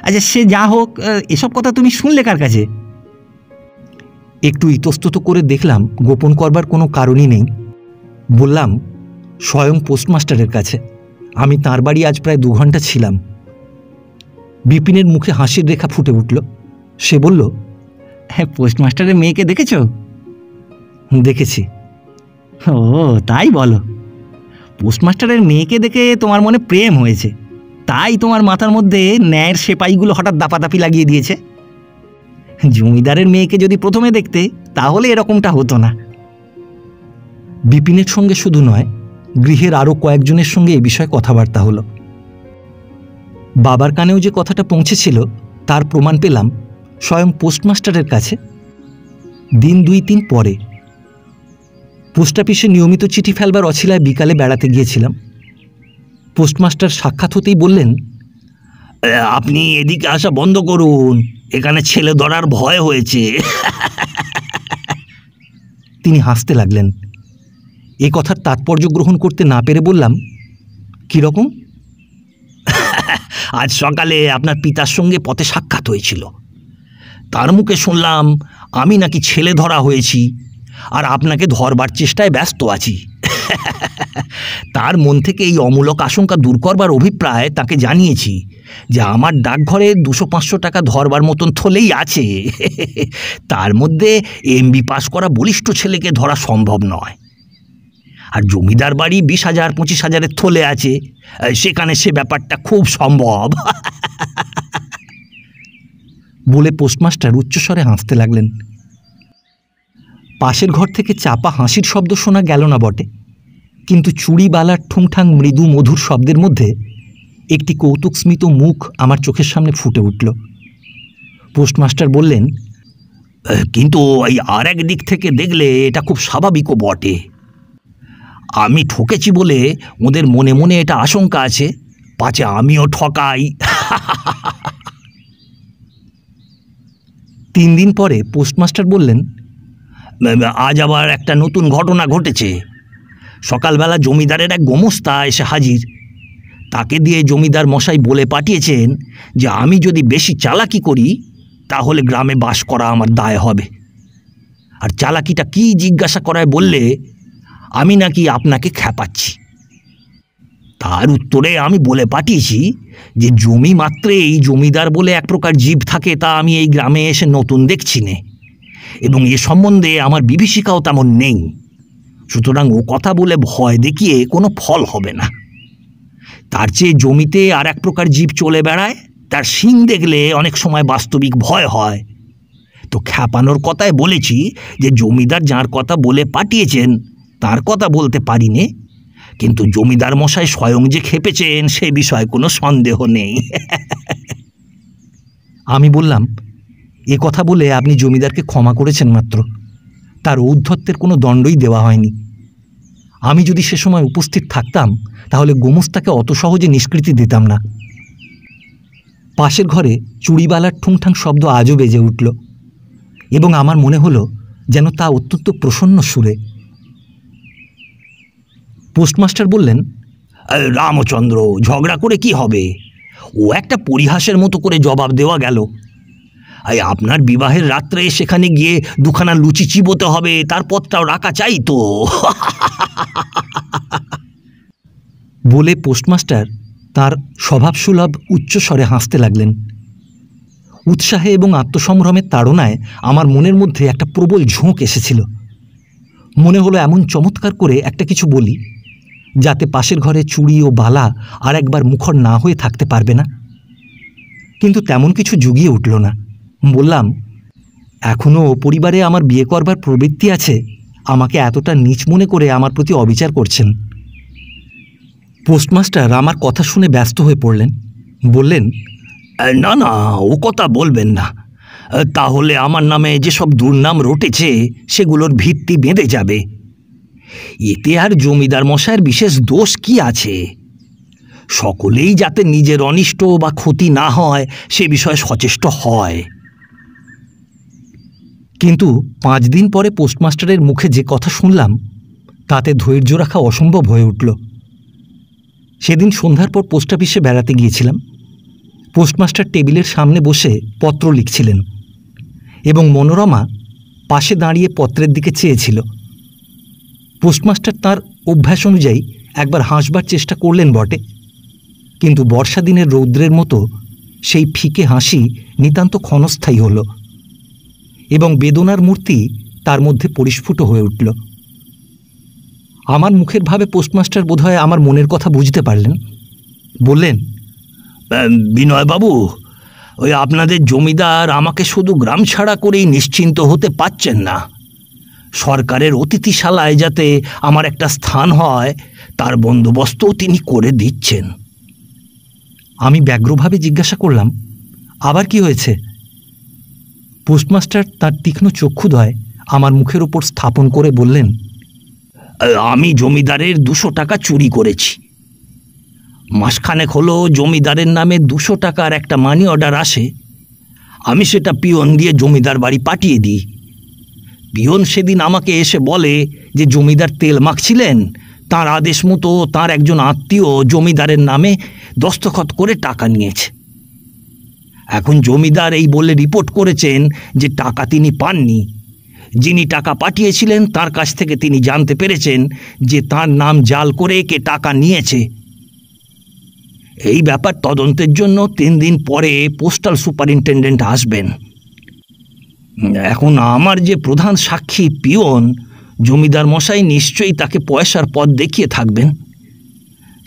S2: আচ্ছা, সে যা হোক, এসব কথা তুমি শুনলে কার কাছে? একটু ইতস্তত করে দেখলাম গোপন করবার কোনো কারণই নেই। বললাম, স্বয়ং পোস্টমাস্টারের কাছে। আমি তাঁর বাড়ি আজ প্রায় 2 ঘন্টা ছিলাম। বিপিনের মুখে হাসির রেখা ফুটে উঠল। সে বলল, হ্যাঁ, পোস্টমাস্টারের মেয়েকে দেখেছ? দেখেছি। ও, তাই বলো। পোস্টমাস্টারের মেয়েকে দেখে তোমার মনে প্রেম হয়েছে, তাই তোমার মাথার মধ্যে ন্যায়ের সেপাইগুলো হঠাৎ দাপাদাপি লাগিয়ে দিয়েছে। জমিদারের মেয়েকে যদি প্রথমে দেখতে তাহলে এরকমটা হতো না। বিপিনের সঙ্গে শুধু নয়, গৃহের আরও কয়েকজনের সঙ্গে এ বিষয়ে কথাবার্তা হলো। বাবার কানেও যে কথাটা পৌঁছেছিল তার প্রমাণ পেলাম স্বয়ং পোস্টমাস্টারের কাছে। দিন 2-3 পরে পোস্ট অফিসে নিয়মিত চিঠি ফেলবার অছিলায় বিকালে বেড়াতে গিয়েছিলাম। পোস্টমাস্টার সাক্ষাৎ হতেই বললেন, আপনি এদিকে আসা বন্ধ করুন, এখানে ছেলে ধরার ভয় হয়েছে। তিনি হাসতে লাগলেন। এ কথার তাৎপর্য গ্রহণ করতে না পেরে বললাম, কীরকম? আজ সকালে আপনার পিতার সঙ্গে পথে সাক্ষাৎ হয়েছিল। তার মুখে শুনলাম আমি নাকি ছেলে ধরা হয়েছি আর আপনাকে ধরবার চেষ্টায় ব্যস্ত আছি। তার মন থেকে এই অমূলক আশঙ্কা দূর করবার অভিপ্রায় তাকে জানিয়েছি যে আমার ডাকঘরে 200-500 টাকা ধরবার মতন থলেই আছে। তার মধ্যে MB পাস করা বলিষ্ঠ ছেলেকে ধরা সম্ভব নয়। আর জমিদার বাড়ি 20,000-25,000-এর থলে আছে, সেখানে সে ব্যাপারটা খুব সম্ভব। বলে পোস্টমাস্টার উচ্চস্বরে হাসতে লাগলেন। পাশের ঘর থেকে চাপা হাসির শব্দ শোনা গেল না বটে, কিন্তু চুড়িবালার ঠুংঠাং মৃদু মধুর শব্দের মধ্যে একটি কৌতুকস্মিত মুখ আমার চোখের সামনে ফুটে উঠল। পোস্টমাস্টার বললেন, কিন্তু এই আর এক দিক থেকে দেখলে এটা খুব স্বাভাবিকও বটে। আমি ঠকেছি বলে ওদের মনে মনে এটা আশঙ্কা আছে, পাছে আমিও ঠকাই। 3 দিন পরে পোস্টমাস্টার বললেন, আজ আবার একটা নতুন ঘটনা ঘটেছে। সকালবেলা জমিদারের এক গোমস্তা এসে হাজির। তাকে দিয়ে জমিদার মশাই বলে পাঠিয়েছেন যে আমি যদি বেশি চালাকি করি তাহলে গ্রামে বাস করা আমার দায় হবে। আর চালাকিটা কি জিজ্ঞাসা করায় বললে আমি নাকি আপনাকে খেপাচ্ছি। তার উত্তরে আমি বলে পাঠিয়েছি যে জমি মাত্রেই জমিদার বলে এক প্রকার জীব থাকে, তা আমি এই গ্রামে এসে নতুন দেখছি নে, এবং এ সম্বন্ধে আমার বিভীষিকাও তেমন নেই। সুতরাং ও কথা বলে ভয় দেখিয়ে কোনো ফল হবে না। তার চেয়ে জমিতে আর এক প্রকার জীব চলে বেড়ায়, তার শিং দেখলে অনেক সময় বাস্তবিক ভয় হয়। তো খ্যাপানোর কথায় বলেছি যে জমিদার যার কথা বলে পাঠিয়েছেন তার কথা বলতে পারি নে, কিন্তু জমিদার মশাই স্বয়ং যে খেপেছেন সে বিষয়ে কোনো সন্দেহ নেই। আমি বললাম, এ কথা বলে আপনি জমিদারকে ক্ষমা করেছেন মাত্র, তার ঔদ্ধত্যের কোনো দণ্ডই দেওয়া হয়নি। আমি যদি সে সময় উপস্থিত থাকতাম তাহলে গোমস্তাকে অত সহজে নিষ্কৃতি দিতাম না। পাশের ঘরে চুড়িবালার ঠুংঠাং শব্দ আজও বেজে উঠল, এবং আমার মনে হলো যেন তা অত্যন্ত প্রসন্ন সুরে। পোস্টমাস্টার বললেন, রামচন্দ্র, ঝগড়া করে কি হবে? ও একটা পরিহাসের মতো করে জবাব দেওয়া গেল। আপনার বিবাহের রাত্রে সেখানে গিয়ে 2খানা লুচি চিবোতে হবে, তার পথটাও রাখা চাই তো। বলে পোস্টমাস্টার তার স্বভাবসুলভ উচ্চস্বরে হাসতে লাগলেন। উৎসাহে এবং আত্মসম্ভ্রমের তাড়নায় আমার মনের মধ্যে একটা প্রবল ঝোঁক এসেছিল। মনে হলো এমন চমৎকার করে একটা কিছু বলি যাতে পাশের ঘরে চুড়ি ও বালা আর একবার মুখর না হয়ে থাকতে পারবে না। কিন্তু তেমন কিছু জুগিয়ে উঠল না। বললাম, এখনও পরিবারে আমার বিয়ে করবার প্রবৃত্তি আছে, আমাকে এতটা নীচ মনে করে আমার প্রতি অবিচার করছেন। পোস্টমাস্টার আমার কথা শুনে ব্যস্ত হয়ে পড়লেন। বললেন, না না, ও কথা বলবেন না, তাহলে আমার নামে যেসব দুর্নাম রটেছে সেগুলোর ভিত্তি বেঁধে যাবে। এতে আর জমিদার মশাইয়ের বিশেষ দোষ কি আছে? সকলেই যাতে নিজের অনিষ্ট বা ক্ষতি না হয় সে বিষয়ে সচেষ্ট হয়। কিন্তু 5 দিন পরে পোস্টমাস্টারের মুখে যে কথা শুনলাম তাতে ধৈর্য রাখা অসম্ভব হয়ে উঠল। সেদিন সন্ধ্যার পর পোস্ট অফিসে বেড়াতে গিয়েছিলাম। পোস্টমাস্টার টেবিলের সামনে বসে পত্র লিখছিলেন এবং মনোরমা পাশে দাঁড়িয়ে পত্রের দিকে চেয়েছিল। পোস্টমাস্টার তার অভ্যাস অনুযায়ী একবার হাসবার চেষ্টা করলেন বটে, কিন্তু বর্ষা দিনের রৌদ্রের মতো সেই ফিকে হাসি নিতান্ত ক্ষণস্থায়ী হল এবং বেদনার মূর্তি তার মধ্যে পরিস্ফুট হয়ে উঠল। আমার মুখের ভাবে পোস্টমাস্টার বোধহয় আমার মনের কথা বুঝতে পারলেন। বললেন, বিনয়বাবু, ওই আপনাদের জমিদার আমাকে শুধু গ্রাম ছাড়া করেই নিশ্চিন্ত হতে পারছেন না। সরকারের অতিথিশালায় যাতে আমার একটা স্থান হয় তার বন্দোবস্তও তিনি করে দিচ্ছেন। আমি ব্যগ্রভাবে জিজ্ঞাসা করলাম, আবার কি হয়েছে? পোস্টমাস্টার তার তীক্ষ্ণ চক্ষুদ্বয় আমার মুখের উপর স্থাপন করে বললেন, আমি জমিদারের 200 টাকা চুরি করেছি। মাসখানেক হলো জমিদারের নামে 200 টাকার একটা মানি অর্ডার আসে। আমি সেটা পিয়ন দিয়ে জমিদার বাড়ি পাঠিয়ে দিই। পিয়ন সেদিন আমাকে এসে বলে যে জমিদার তেল মাখছিলেন, তার আদেশ মতো তার একজন আত্মীয় জমিদারের নামে দস্তখত করে টাকা নিয়েছে। এখন জমিদার এই বলে রিপোর্ট করেছেন যে টাকা তিনি পাননি। যিনি টাকা পাঠিয়েছিলেন তার কাছ থেকে তিনি জানতে পেরেছেন যে তার নাম জাল করে কে টাকা নিয়েছে। এই ব্যাপার তদন্তের জন্য 3 দিন পরে পোস্টাল সুপারিনটেন্ডেন্ট আসবেন। এখন আমার যে প্রধান সাক্ষী পিয়ন, জমিদার মশাই নিশ্চয়ই তাকে পয়সার পথ দেখিয়ে থাকবেন।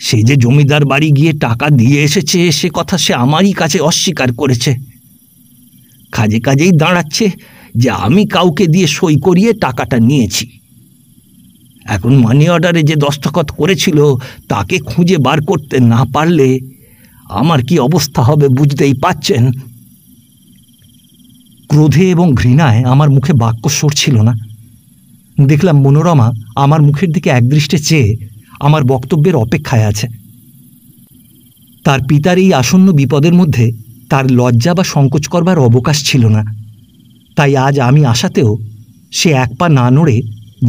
S2: সে যে জমিদার বাড়ি গিয়ে টাকা দিয়ে এসেছে সে কথা সে আমারই কাছে অস্বীকার করেছে। কাজে কাজেই দাঁড়াচ্ছে যে আমি কাউকে দিয়ে সই করিয়ে টাকাটা নিয়েছি। এখন মানি অর্ডারে যে দস্তখত করেছিল তাকে খুঁজে বার করতে না পারলে আমার কি অবস্থা হবে বুঝতেই পাচ্ছেন। ক্রোধে এবং ঘৃণায় আমার মুখে বাক্য সরছিল না। দেখলাম মনোরমা আমার মুখের দিকে একদৃষ্টে চেয়ে আমার বক্তব্যের অপেক্ষায় আছে। তার পিতার এই আসন্ন বিপদের মধ্যে তার লজ্জা বা সংকোচ করবার অবকাশ ছিল না। তাই আজ আমি আসাতেও সে এক পা না নড়ে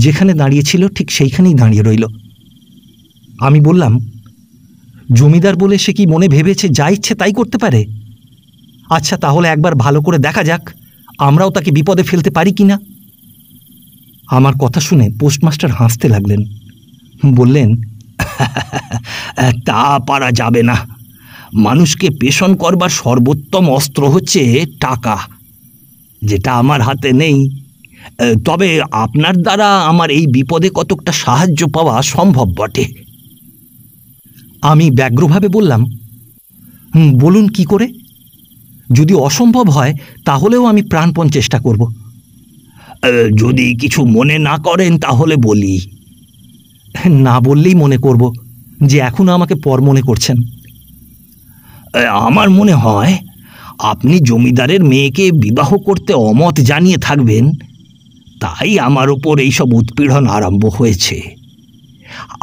S2: যেখানে দাঁড়িয়েছিল ঠিক সেইখানেই দাঁড়িয়ে রইল। আমি বললাম, জমিদার বলে সে কি মনে ভেবেছে যা ইচ্ছে তাই করতে পারে? আচ্ছা, তাহলে একবার ভালো করে দেখা যাক আমরাও তাকে বিপদে ফেলতে পারি কি না। আমার কথা শুনে পোস্টমাস্টার হাসতে লাগলেন। বললেন, তা পারা যাবে না। মানুষকে পেষণ করবার সর্বোত্তম অস্ত্র হচ্ছে টাকা, যেটা আমার হাতে নেই। তবে আপনার দ্বারা আমার এই বিপদে কতকটা সাহায্য পাওয়া সম্ভব বটে। আমি ব্যগ্রভাবে বললাম, বলুন কি করে? যদি অসম্ভব হয় তাহলেও আমি প্রাণপণ চেষ্টা করব। যদি কিছু মনে না করেন তাহলে বলি। না বললেই মনে করব যে এখনো আমাকে পর মনে করছেন। আমার মনে হয় আপনি জমিদারের মেয়েকে বিবাহ করতে অমত জানিয়ে থাকবেন, তাই আমার ওপর এইসব উৎপীড়ন আরম্ভ হয়েছে।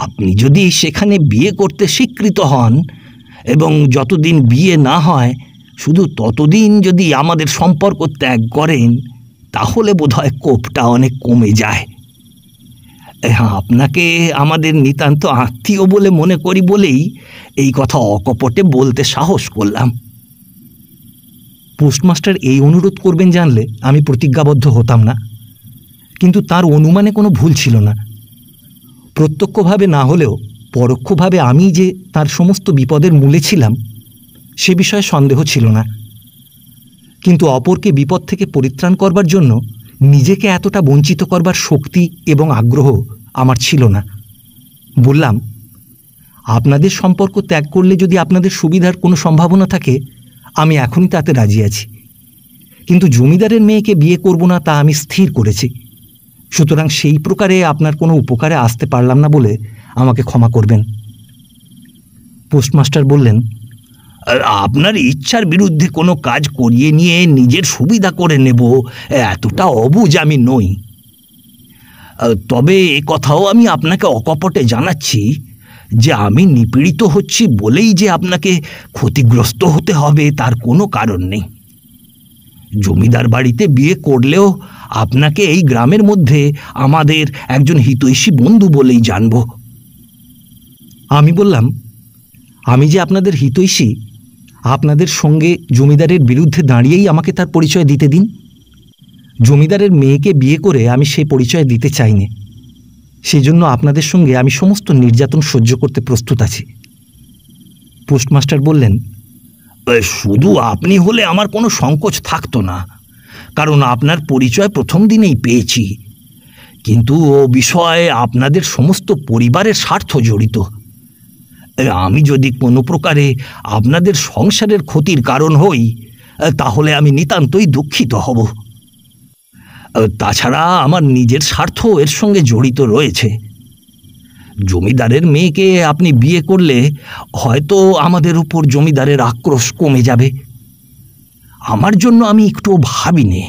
S2: আপনি যদি সেখানে বিয়ে করতে স্বীকৃত হন এবং যতদিন বিয়ে না হয় শুধু ততদিন যদি আমাদের সম্পর্ক ত্যাগ করেন তাহলে বোধহয় কোপটা অনেক কমে যায়। আপনাকে আমাদের নিতান্ত আত্মীয় বলে মনে করি বলেই এই কথা অকপটে বলতে সাহস করলাম। পোস্টমাস্টার এই অনুরোধ করবেন জানলে আমি প্রতিজ্ঞাবদ্ধ হতাম না, কিন্তু তার অনুমানে কোনো ভুল ছিল না। প্রত্যক্ষভাবে না হলেও পরোক্ষভাবে আমি যে তার সমস্ত বিপদের মূলে ছিলাম সে বিষয়ে সন্দেহ ছিল না। কিন্তু অপরকে বিপদ থেকে পরিত্রাণ করবার জন্য নিজেকে এতটা বঞ্চিত করবার শক্তি এবং আগ্রহ আমার ছিল না। বললাম, আপনাদের সম্পর্ক ত্যাগ করলে যদি আপনাদের সুবিধার কোনো সম্ভাবনা থাকে, আমি এখনই তাতে রাজি আছি। কিন্তু জমিদারের মেয়েকে বিয়ে করব না, তা আমি স্থির করেছি। সুতরাং সেই প্রকারে আপনার কোনো উপকারে আসতে পারলাম না বলে আমাকে ক্ষমা করবেন। পোস্টমাস্টার বললেন, আপনার ইচ্ছার বিরুদ্ধে কোনো কাজ করিয়ে নিয়ে নিজের সুবিধা করে নেব, এতটা অবুঝ আমি নই। তবে এ কথাও আমি আপনাকে অকপটে জানাচ্ছি যে আমি নিপীড়িত হচ্ছি বলেই যে আপনাকে ক্ষতিগ্রস্ত হতে হবে তার কোনো কারণ নেই। জমিদার বাড়িতে বিয়ে করলেও আপনাকে এই গ্রামের মধ্যে আমাদের একজন হিতৈষী বন্ধু বলেই জানব। আমি বললাম, আমি যে আপনাদের হিতৈষী, আপনাদের সঙ্গে জমিদারের বিরুদ্ধে দাঁড়িয়েই আমাকে তার পরিচয় দিতে দিন। জমিদারের মেয়েকে বিয়ে করে আমি সেই পরিচয় দিতে চাইনি। সেজন্য আপনাদের সঙ্গে আমি সমস্ত নির্যাতন সহ্য করতে প্রস্তুত আছি। পোস্টমাস্টার বললেন, শুধু আপনি হলে আমার কোনো সংকোচ থাকতো না, কারণ আপনার পরিচয় প্রথম দিনেই পেয়েছি। কিন্তু ও বিষয়ে আপনাদের সমস্ত পরিবারের স্বার্থ জড়িত। আমি যদি কোনো প্রকারে আপনাদের সংসারের ক্ষতির কারণ হই, তাহলে আমি নিতান্তই দুঃখিত হব। তাছাড়া আমার নিজের স্বার্থ এর সঙ্গে জড়িত রয়েছে। জমিদারের মেয়েকে আপনি বিয়ে করলে হয়তো আমাদের উপর জমিদারের আক্রোশ কমে যাবে। আমার জন্য আমি একটুও ভাবিনি।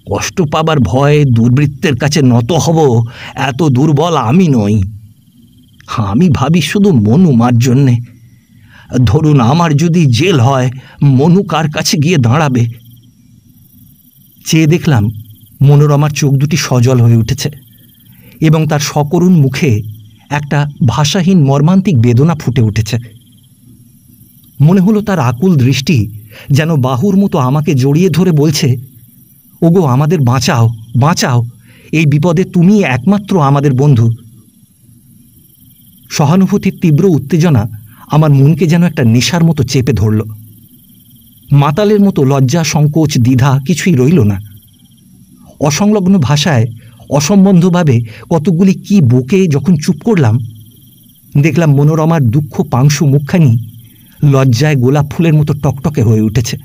S2: কষ্ট পাবার ভয়ে দুর্বৃত্তের কাছে নত হব, এত দুর্বল আমি নই। আমি ভাবি শুধু মনুমার জন্যে। ধরুন আমার যদি জেল হয়, মনু কার কাছে গিয়ে দাঁড়াবে? চেয়ে দেখলাম মনোরমার চোখ দুটি সজল হয়ে উঠেছে এবং তার সকরুণ মুখে একটা ভাষাহীন মর্মান্তিক বেদনা ফুটে উঠেছে। মনে হলো তার আকুল দৃষ্টি যেন বাহুর মতো আমাকে জড়িয়ে ধরে বলছে, ওগো আমাদের বাঁচাও, বাঁচাও, এই বিপদে তুমি একমাত্র আমাদের বন্ধু। সহানুভূতির তীব্র উত্তেজনা আমার মনকে যেন একটা নেশার মতো চেপে ধরল। মাতালের মতো লজ্জা, সংকোচ, দ্বিধা কিছুই রইল না। অসংলগ্ন ভাষায় অসম্বন্ধভাবে কতগুলি কি বকে যখন চুপ করলাম, দেখলাম মনোরমার দুঃখ পাংশু মুখখানি লজ্জায় গোলাপ ফুলের মতো টকটকে হয়ে উঠেছে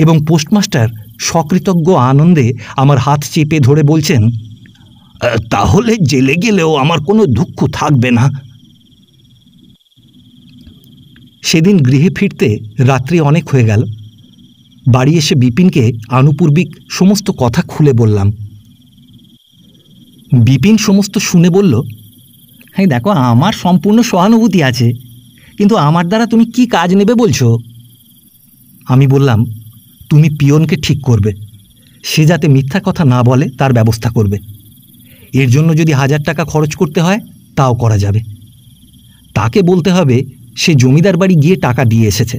S2: এবং পোস্টমাস্টার সকৃতজ্ঞ আনন্দে আমার হাত চেপে ধরে বলছেন, তাহলে জেলে গেলেও আমার কোনো দুঃখ থাকবে না। সেদিন গৃহে ফিরতে রাত্রি অনেক হয়ে গেল। বাড়ি এসে বিপিনকে আনুপূর্বিক সমস্ত কথা খুলে বললাম। বিপিন সমস্ত শুনে বলল, হ্যাঁ দেখো, আমার সম্পূর্ণ সহানুভূতি আছে, কিন্তু আমার দ্বারা তুমি কি কাজ নেবে বলছো? আমি বললাম, তুমি পিয়নকে ঠিক করবে, সে যাতে মিথ্যা কথা না বলে তার ব্যবস্থা করবে। এর জন্য যদি 1000 টাকা খরচ করতে হয় তাও করা যাবে। তাকে বলতে হবে সে জমিদার বাড়ি গিয়ে টাকা দিয়ে এসেছে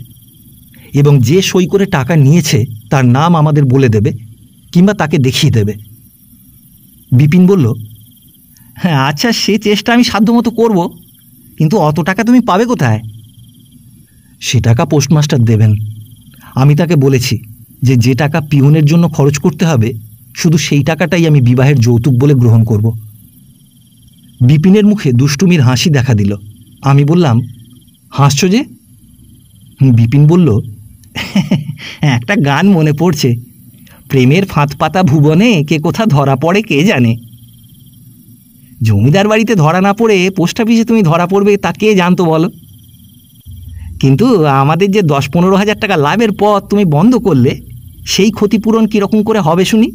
S2: এবং যে সই করে টাকা নিয়েছে তার নাম আমাদের বলে দেবে কিংবা তাকে দেখিয়ে দেবে। বিপিন বলল, হ্যাঁ আচ্ছা, সে চেষ্টা আমি সাধ্যমতো করব, কিন্তু অত টাকা তুমি পাবে কোথায়? সে টাকা পোস্টমাস্টার দেবেন। আমি তাকে বলেছি যে টাকা পিয়নের জন্য খরচ করতে হবে, শুধু সেই টাকাটাই আমি বিবাহের যৌতুক বলে গ্রহণ করব। বিপিনের মুখে দুষ্টুমির হাসি দেখা দিল। আমি বললাম, হাসছো যে? বিপিন বলল, একটা গান মনে পড়ছে, প্রেমের ফাঁদ পাতা ভুবনে কে কোথা ধরা পড়ে কে জানে। জমিদার বাড়িতে ধরা না পড়ে পোস্ট অফিসে তুমি ধরা পড়বে তা কে জানতো বলো? কিন্তু আমাদের যে 10-15 হাজার টাকা লাভের পথ তুমি বন্ধ করলে, সেই ক্ষতিপূরণ কীরকম করে হবে শুনি?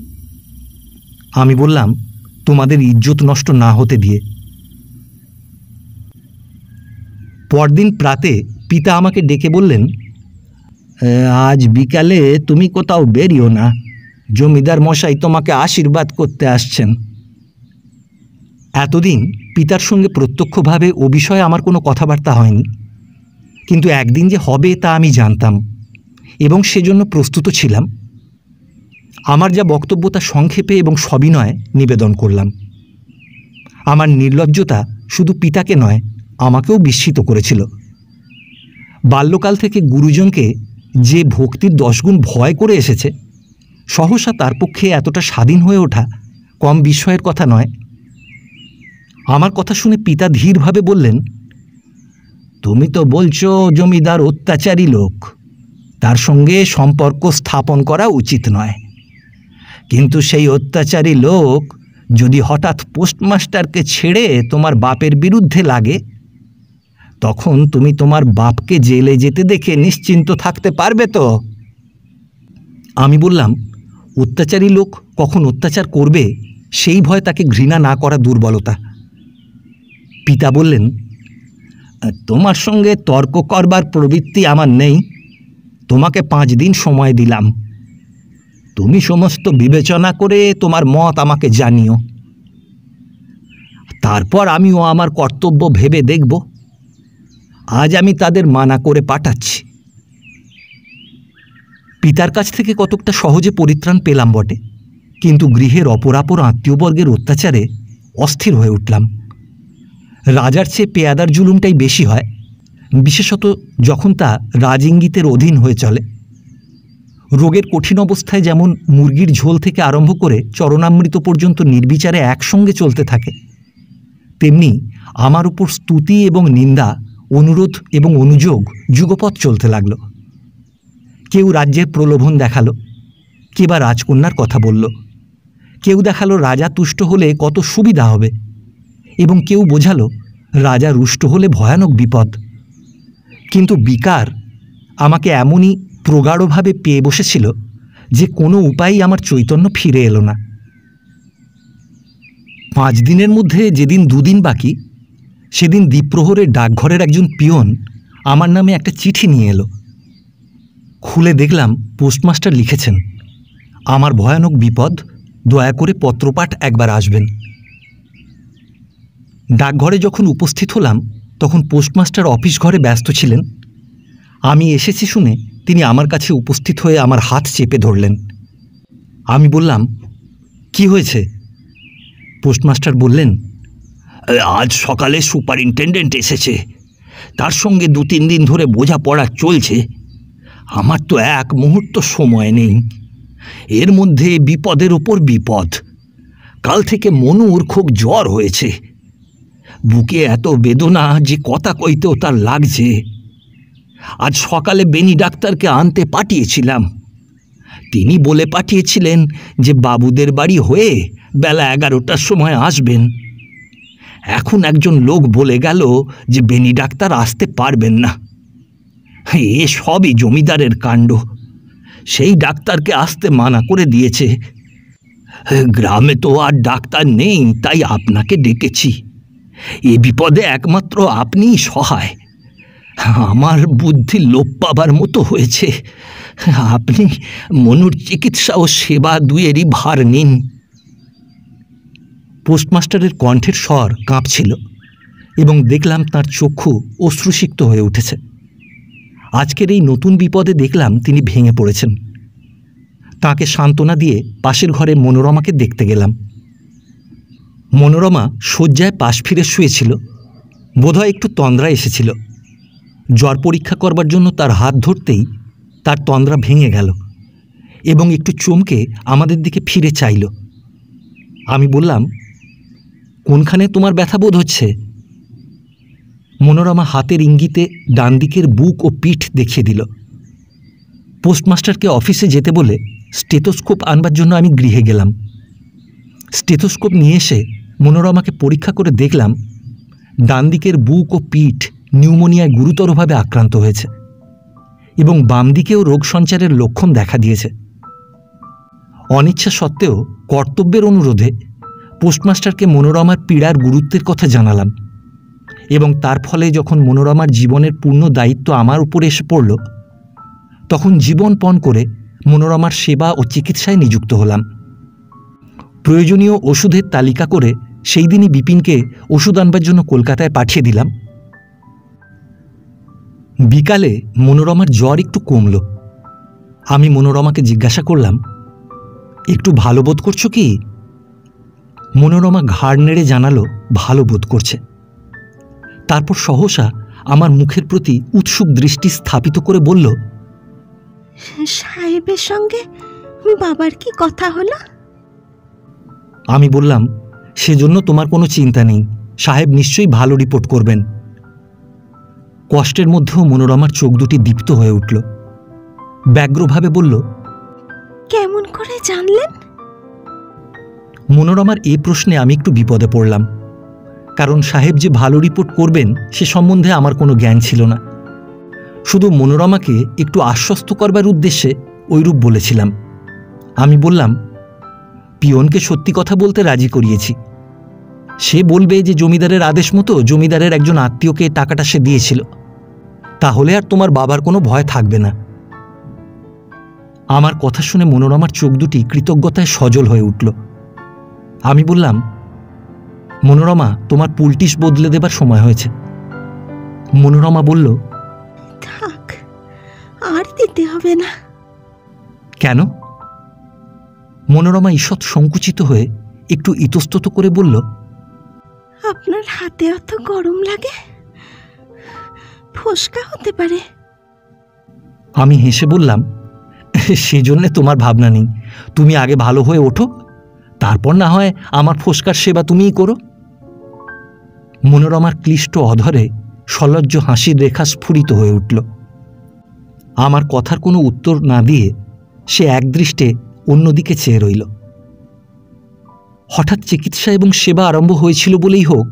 S2: আমি বললাম, তোমাদের ইজ্জত নষ্ট না হতে দিয়ে। পরদিন প্রাতে পিতা আমাকে ডেকে বললেন, আজ বিকালে তুমি কোথাও বেরিও না, জমিদার মশাই তোমাকে আশীর্বাদ করতে আসছেন। এতদিন পিতার সঙ্গে প্রত্যক্ষভাবে ও বিষয়ে আমার কোনো কথাবার্তা হয়নি, কিন্তু একদিন যে হবে তা আমি জানতাম এবং সেজন্য প্রস্তুত ছিলাম। আমার যা বক্তব্য তা সংক্ষেপে এবং সবিনয়ে নিবেদন করলাম। আমার নির্লজ্জতা শুধু পিতাকে নয়, আমাকেও বিস্মিত করেছিল। বাল্যকাল থেকে গুরুজনকে যে ভক্তির 10 গুণ ভয় করে এসেছে, সহসা তার পক্ষে এতটা স্বাধীন হয়ে ওঠা কম বিস্ময়ের কথা নয়। আমার কথা শুনে পিতা ধীরভাবে বললেন, তুমি তো বলছো জমিদার অত্যাচারী লোক, তার সঙ্গে সম্পর্ক স্থাপন করা উচিত নয়। কিন্তু সেই অত্যাচারী লোক যদি হঠাৎ পোস্টমাস্টারকে ছেড়ে তোমার বাপের বিরুদ্ধে লাগে, তখন তুমি তোমার বাপকে জেলে যেতে দেখে নিশ্চিন্ত থাকতে পারবে তো? আমি বললাম, অত্যাচারী লোক কখন অত্যাচার করবে সেই ভয় তাকে ঘৃণা না করা দুর্বলতা। পিতা বললেন, তোমার সঙ্গে তর্ক করবার প্রবৃত্তি আমার নেই। তোমাকে 5 দিন সময় দিলাম। তুমি সমস্ত বিবেচনা করে তোমার মত আমাকে জানিও। তারপর আমিও আমার কর্তব্য ভেবে দেখব। আজ আমি তাদের মানা করে পাঠাচ্ছি। পিতার কাছ থেকে কতকটা সহজে পরিত্রাণ পেলাম বটে, কিন্তু গৃহের অপরাপর আত্মীয়বর্গের অত্যাচারে অস্থির হয়ে উঠলাম। রাজার চেয়ে পেয়াদার জুলুমটাই বেশি হয়, বিশেষত যখন তা রাজইঙ্গিতের অধীন হয়ে চলে। রোগের কঠিন অবস্থায় যেমন মুরগির ঝোল থেকে আরম্ভ করে চরণামৃত পর্যন্ত নির্বিচারে একসঙ্গে চলতে থাকে, তেমনি আমার উপর স্তুতি এবং নিন্দা, অনুরোধ এবং অনুযোগ যুগপৎ চলতে লাগল। কেউ রাজ্যের প্রলোভন দেখালো, কে বা রাজকন্যার কথা বলল, কেউ দেখালো রাজা তুষ্ট হলে কত সুবিধা হবে, এবং কেউ বোঝালো রাজা রুষ্ট হলে ভয়ানক বিপদ। কিন্তু বিকার আমাকে এমনই প্রগাঢ়ভাবে পেয়ে বসেছিল যে কোনো উপায়ই আমার চৈতন্য ফিরে এলো না। 5 দিনের মধ্যে যেদিন 2 দিন বাকি, সেদিন দ্বীপ্রহরের ডাকঘরের একজন পিয়ন আমার নামে একটা চিঠি নিয়ে এলো। খুলে দেখলাম পোস্টমাস্টার লিখেছেন, আমার ভয়ানক বিপদ, দয়া করে পত্রপাঠ একবার আসবেন। ডাকঘরে যখন উপস্থিত হলাম তখন পোস্টমাস্টার অফিস ঘরে ব্যস্ত ছিলেন। আমি এসেছি শুনে তিনি আমার কাছে উপস্থিত হয়ে আমার হাত চেপে ধরলেন। আমি বললাম, কি হয়েছে? পোস্টমাস্টার বললেন, আজ সকালে সুপারিনটেন্ডেন্ট এসেছে, তার সঙ্গে 2-3 দিন ধরে বোঝাপড়া চলছে। আমার তো এক মুহূর্ত সময় নেই, এর মধ্যে বিপদের ওপর বিপদ। কাল থেকে মনুর খুব জ্বর হয়েছে, বুকে এত বেদনা যে কথা কইতেও তার লাগছে। আজ সকালে বেনি ডাক্তারকে আনতে পাঠিয়েছিলাম। তিনি বলে পাঠিয়েছিলেন যে বাবুদের বাড়ি হয়ে বেলা 11টার সময় আসবেন। এখন একজন লোক বলে গেল যে বেনি ডাক্তার আসতে পারবেন না। এ সবই জমিদারের কাণ্ড। সেই ডাক্তারকে আসতে মানা করে দিয়েছে। গ্রামে তো আর ডাক্তার নেই, তাই আপনাকে ডেকেছি। এ বিপদে একমাত্র আপনিই সহায়। আমার বুদ্ধি লোপ পাবার মতো হয়েছে। আপনি মনুর চিকিৎসা ও সেবা দুয়েরই ভার নিন। পোস্টমাস্টারের কণ্ঠের স্বর কাঁপছিল এবং দেখলাম তার চক্ষু অশ্রুসিক্ত হয়ে উঠেছে। আজকের এই নতুন বিপদে দেখলাম তিনি ভেঙে পড়েছেন। তাকে সান্ত্বনা দিয়ে পাশের ঘরে মনোরমাকে দেখতে গেলাম। মনোরমা শয্যায় পাশ ফিরে শুয়েছিল, বোধহয় একটু তন্দ্রা এসেছিল। জ্বর পরীক্ষা করবার জন্য তার হাত ধরতেই তার তন্দ্রা ভেঙে গেল এবং একটু চমকে আমাদের দিকে ফিরে চাইল। আমি বললাম, কোনখানে তোমার ব্যথা বোধ হচ্ছে? মনোরমা হাতের ইঙ্গিতে ডান দিকের বুক ও পিঠ দেখিয়ে দিল। পোস্টমাস্টারকে অফিসে যেতে বলে স্টেথোস্কোপ আনবার জন্য আমি গৃহে গেলাম। স্টেথোস্কোপ নিয়ে এসে মনোরমাকে পরীক্ষা করে দেখলাম ডান দিকের বুক ও পিঠ নিউমোনিয়ায় গুরুতরভাবে আক্রান্ত হয়েছে এবং বাম দিকেও রোগ সঞ্চারের লক্ষণ দেখা দিয়েছে। অনিচ্ছা সত্ত্বেও কর্তব্যের অনুরোধে পোস্টমাস্টারকে মনোরমার পীড়ার গুরুত্বের কথা জানালাম এবং তার ফলে যখন মনোরমার জীবনের পূর্ণ দায়িত্ব আমার উপরে এসে পড়ল, তখন জীবনপণ করে মনোরমার সেবা ও চিকিৎসায় নিযুক্ত হলাম। প্রয়োজনীয় ওষুধের তালিকা করে সেই দিনই বিপিনকে ওষুধ আনবার জন্য কলকাতায় পাঠিয়ে দিলাম। বিকালে মনোরমার জ্বর একটু কমল। আমি মনোরমাকে জিজ্ঞাসা করলাম, একটু ভালো বোধ করছো কি? মনোরমা ঘাড় নেড়ে জানালো ভালো বোধ করছে। তারপর সহসা আমার মুখের প্রতি উৎসুক দৃষ্টি স্থাপিত করে বলল,
S1: সাহেবের সঙ্গে বাবার কি কথা হলো?
S2: আমি বললাম, সেজন্য তোমার কোনো চিন্তা নেই, সাহেব নিশ্চয়ই ভালো রিপোর্ট করবেন। কষ্টের মধ্যেও মনোরমার চোখ দুটি দীপ্ত হয়ে উঠল। ব্যগ্রভাবে বলল,
S1: কেমন করে জানলেন?
S2: মনোরমার এই প্রশ্নে আমি একটু বিপদে পড়লাম, কারণ সাহেব যে ভালো রিপোর্ট করবেন সে সম্বন্ধে আমার কোনো জ্ঞান ছিল না। শুধু মনোরমাকে একটু আশ্বস্ত করবার উদ্দেশ্যে ওইরূপ বলেছিলাম। আমি বললাম, পিয়নকে সত্যি কথা বলতে রাজি করিয়েছি। সে বলবে যে জমিদারের আদেশ মতো জমিদারের একজন আত্মীয়কে টাকাটা সে দিয়েছিল, তাহলে আর তোমার বাবার কোনো ভয় থাকবে না। আমার কথা শুনে মনোরমার চোখ দুটি কৃতজ্ঞতায় সজল হয়ে উঠল। আমি বললাম, মনোরমা, তোমার পুলটিস বদলে দেবার সময় হয়েছে। মনোরমা বলল,
S1: থাক, আর দিতে হবে না।
S2: কেন? মনোরমা ঈষৎ সংকুচিত হয়ে একটু ইতস্তত করে বলল,
S1: আপনার হাতে অত গরম লাগে, ফোসকা হতে পারে।
S2: আমি হেসে বললাম, সেজন্যে তোমার ভাবনা নেই। তুমি আগে ভালো হয়ে ওঠো, তারপর না হয় আমার ফোসকার সেবা তুমিই করো। মনোরমার ক্লিষ্ট অধরে সলজ্জ হাসির রেখা স্ফুরিত হয়ে উঠল। আমার কথার কোনো উত্তর না দিয়ে সে একদৃষ্টে অন্যদিকে চেয়ে রইল। হঠাৎ চিকিৎসা এবং সেবা আরম্ভ হয়েছিল বলেই হোক,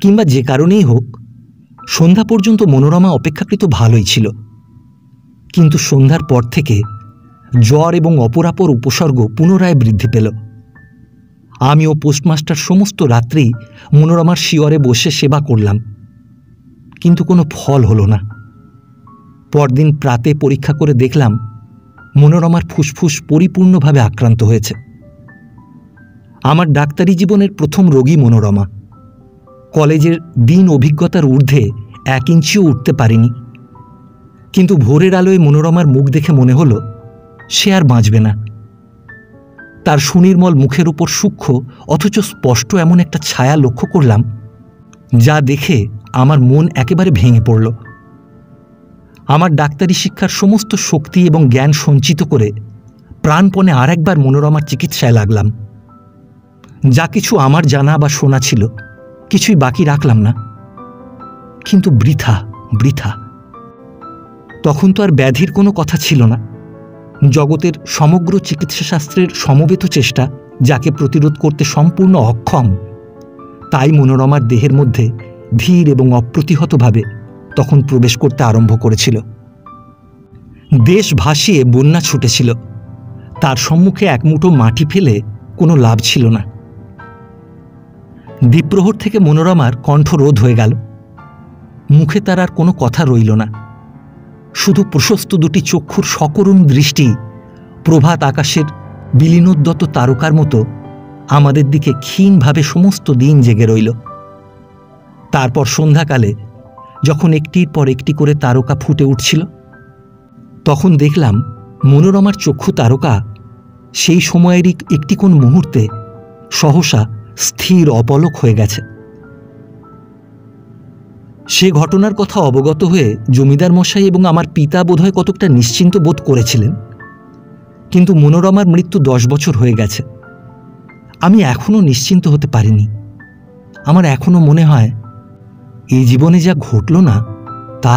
S2: কিংবা যে কারণেই হোক, সন্ধ্যা পর্যন্ত মনোরমা অপেক্ষাকৃত ভালোই ছিল। কিন্তু সন্ধ্যার পর থেকে জ্বর এবং অপরাপর উপসর্গ পুনরায় বৃদ্ধি পেল। আমি ও পোস্টমাস্টার সমস্ত রাত্রি মনোরমার শিয়রে বসে সেবা করলাম, কিন্তু কোনো ফল হলো না। পরদিন প্রাতে পরীক্ষা করে দেখলাম মনোরমার ফুসফুস পরিপূর্ণভাবে আক্রান্ত হয়েছে। আমার ডাক্তারি জীবনের প্রথম রোগী মনোরমা। কলেজের দিন অভিজ্ঞতার ঊর্ধ্বে 1 ইঞ্চিও উঠতে পারিনি, কিন্তু ভোরের আলোয় মনোরমার মুখ দেখে মনে হলো সে আর বাঁচবে না। তার সুনির্মল মুখের উপর সূক্ষ্ম অথচ স্পষ্ট এমন একটা ছায়া লক্ষ্য করলাম, যা দেখে আমার মন একেবারে ভেঙে পড়ল। আমার ডাক্তারি শিক্ষার সমস্ত শক্তি এবং জ্ঞান সঞ্চিত করে প্রাণপণে আর একবার মনোরমার চিকিৎসায় লাগলাম। যা কিছু আমার জানা বা শোনা ছিল কিছুই বাকি রাখলাম না, কিন্তু বৃথা বৃথা। তখন তো আর ব্যাধির কোনো কথা ছিল না। জগতের সমগ্র চিকিৎসাশাস্ত্রের সমবেত চেষ্টা যাকে প্রতিরোধ করতে সম্পূর্ণ অক্ষম, তাই মনোরমার দেহের মধ্যে ধীর এবং অপ্রতিহতভাবে তখন প্রবেশ করতে আরম্ভ করেছিল। দেশ ভাসিয়ে বন্যা ছুটেছিল, তার সম্মুখে এক মুঠো মাটি ফেলে কোনো লাভ ছিল না। দ্বীপ্রহর থেকে মনোরমার কণ্ঠ রোধ হয়ে গেল। মুখে তার আর কোনো কথা রইল না, শুধু প্রশস্ত দুটি চক্ষুর সকরুণ দৃষ্টি প্রভাত আকাশের বিলীনোদ্যত তারকার মতো আমাদের দিকে ক্ষীণভাবে সমস্ত দিন জেগে রইল। তারপর সন্ধ্যাকালে যখন একটির পর একটি করে তারকা ফুটে উঠছিল, তখন দেখলাম মনোরমার চক্ষু তারকা সেই সময়েরই একটি কোন মুহূর্তে সহসা স্থির অপলক হয়ে গেছে। সে ঘটনার কথা অবগত হয়ে জমিদার মশাই এবং আমার পিতা বোধহয় কতকটা নিশ্চিন্ত বোধ করেছিলেন, কিন্তু মনোরমার মৃত্যু 10 বছর হয়ে গেছে। আমি এখনো নিশ্চিন্ত হতে পারিনি। আমার এখনো মনে হয় এই জীবনে যা ঘটল না তা